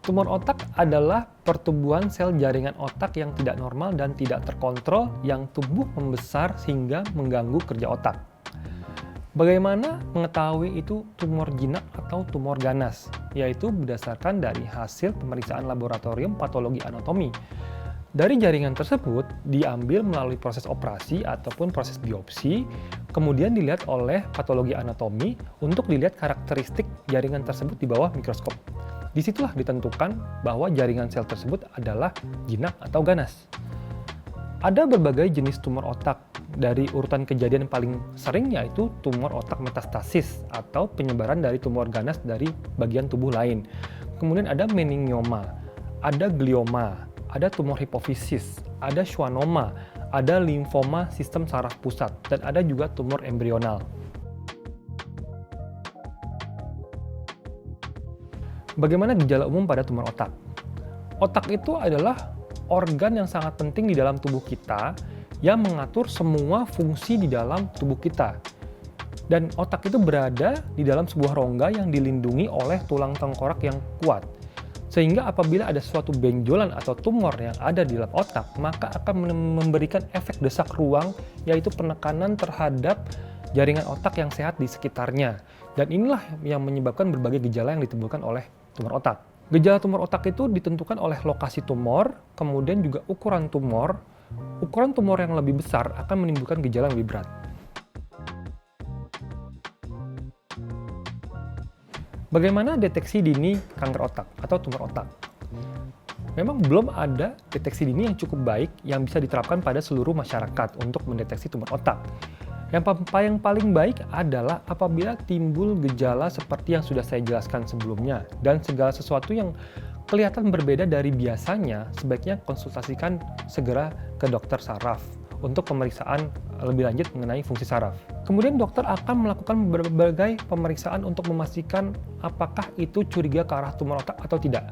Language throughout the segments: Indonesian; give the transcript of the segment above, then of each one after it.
Tumor otak adalah pertumbuhan sel jaringan otak yang tidak normal dan tidak terkontrol yang tumbuh membesar sehingga mengganggu kerja otak. Bagaimana mengetahui itu tumor jinak atau tumor ganas? Yaitu berdasarkan dari hasil pemeriksaan laboratorium patologi anatomi. Dari jaringan tersebut diambil melalui proses operasi ataupun proses biopsi, kemudian dilihat oleh patologi anatomi untuk dilihat karakteristik jaringan tersebut di bawah mikroskop. Disitulah ditentukan bahwa jaringan sel tersebut adalah jinak atau ganas. Ada berbagai jenis tumor otak. Dari urutan kejadian paling sering yaitu tumor otak metastasis atau penyebaran dari tumor ganas dari bagian tubuh lain. Kemudian ada meningioma, ada glioma, ada tumor hipofisis, ada schwannoma, ada limfoma sistem saraf pusat, dan ada juga tumor embrional. Bagaimana gejala umum pada tumor otak? Otak itu adalah organ yang sangat penting di dalam tubuh kita yang mengatur semua fungsi di dalam tubuh kita. Dan otak itu berada di dalam sebuah rongga yang dilindungi oleh tulang tengkorak yang kuat. Sehingga apabila ada suatu benjolan atau tumor yang ada di dalam otak, maka akan memberikan efek desak ruang, yaitu penekanan terhadap jaringan otak yang sehat di sekitarnya. Dan inilah yang menyebabkan berbagai gejala yang ditimbulkan oleh tumor otak. Gejala tumor otak itu ditentukan oleh lokasi tumor, kemudian juga ukuran tumor. Ukuran tumor yang lebih besar akan menimbulkan gejala yang lebih berat. Bagaimana deteksi dini kanker otak atau tumor otak? Memang belum ada deteksi dini yang cukup baik yang bisa diterapkan pada seluruh masyarakat untuk mendeteksi tumor otak. Yang paling baik adalah apabila timbul gejala seperti yang sudah saya jelaskan sebelumnya, dan segala sesuatu yang kelihatan berbeda dari biasanya, sebaiknya konsultasikan segera ke dokter saraf untuk pemeriksaan lebih lanjut mengenai fungsi saraf. Kemudian dokter akan melakukan berbagai pemeriksaan untuk memastikan apakah itu curiga ke arah tumor otak atau tidak.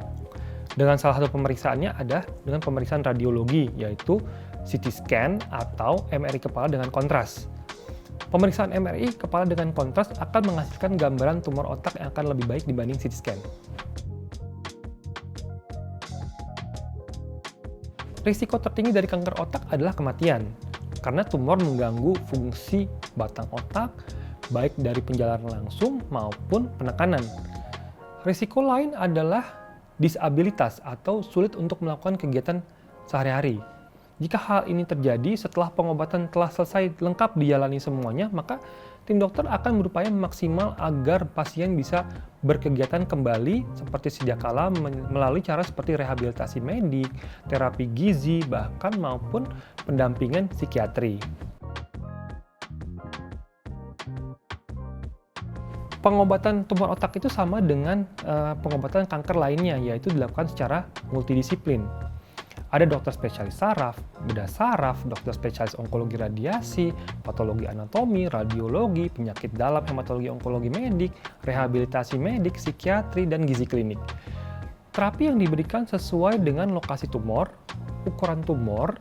Dengan salah satu pemeriksaannya ada dengan pemeriksaan radiologi, yaitu CT scan atau MRI kepala dengan kontras. Pemeriksaan MRI kepala dengan kontras akan menghasilkan gambaran tumor otak yang akan lebih baik dibanding CT scan. Risiko tertinggi dari kanker otak adalah kematian, karena tumor mengganggu fungsi batang otak, baik dari penjalanan langsung maupun penekanan. Risiko lain adalah disabilitas atau sulit untuk melakukan kegiatan sehari-hari. Jika hal ini terjadi setelah pengobatan telah selesai lengkap dijalani semuanya, maka tim dokter akan berupaya maksimal agar pasien bisa berkegiatan kembali seperti sedia kala melalui cara seperti rehabilitasi medik, terapi gizi, bahkan maupun pendampingan psikiatri. Pengobatan tumor otak itu sama dengan pengobatan kanker lainnya, yaitu dilakukan secara multidisiplin. Ada dokter spesialis saraf, bedah saraf, dokter spesialis onkologi radiasi, patologi anatomi, radiologi, penyakit dalam hematologi onkologi medik, rehabilitasi medik, psikiatri, dan gizi klinik. Terapi yang diberikan sesuai dengan lokasi tumor, ukuran tumor,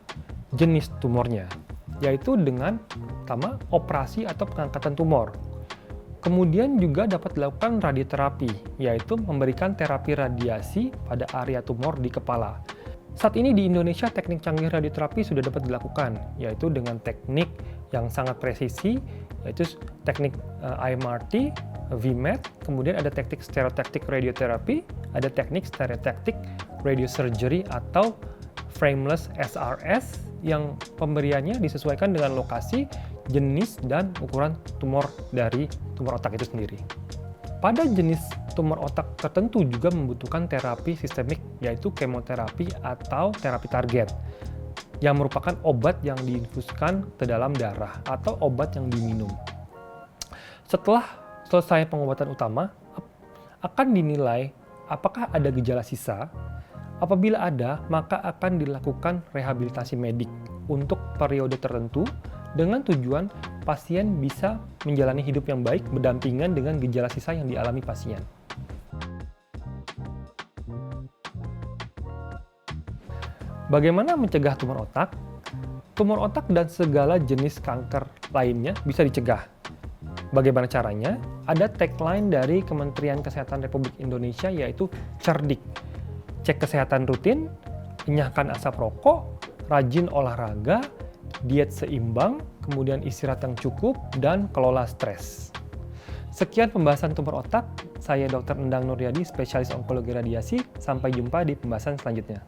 jenis tumornya, yaitu dengan pertama operasi atau pengangkatan tumor. Kemudian juga dapat dilakukan radioterapi, yaitu memberikan terapi radiasi pada area tumor di kepala. Saat ini di Indonesia teknik canggih radioterapi sudah dapat dilakukan, yaitu dengan teknik yang sangat presisi, yaitu teknik IMRT, VMAT, kemudian ada teknik stereotactic radiotherapy, ada teknik stereotactic radiosurgery atau frameless SRS yang pemberiannya disesuaikan dengan lokasi, jenis, dan ukuran tumor dari tumor otak itu sendiri. Pada jenis tumor otak tertentu juga membutuhkan terapi sistemik, yaitu kemoterapi atau terapi target, yang merupakan obat yang diinfuskan ke dalam darah atau obat yang diminum. Setelah selesai pengobatan utama, akan dinilai apakah ada gejala sisa. Apabila ada, maka akan dilakukan rehabilitasi medik untuk periode tertentu dengan tujuan pasien bisa menjalani hidup yang baik berdampingan dengan gejala sisa yang dialami pasien. Bagaimana mencegah tumor otak? Tumor otak dan segala jenis kanker lainnya bisa dicegah. Bagaimana caranya? Ada tagline dari Kementerian Kesehatan Republik Indonesia yaitu CERDIK. cek kesehatan rutin, enyahkan asap rokok, rajin olahraga, diet seimbang, kemudian istirahat yang cukup, dan kelola stres. Sekian pembahasan tumor otak. Saya Dr. Endang Nuryadi, spesialis onkologi radiasi. Sampai jumpa di pembahasan selanjutnya.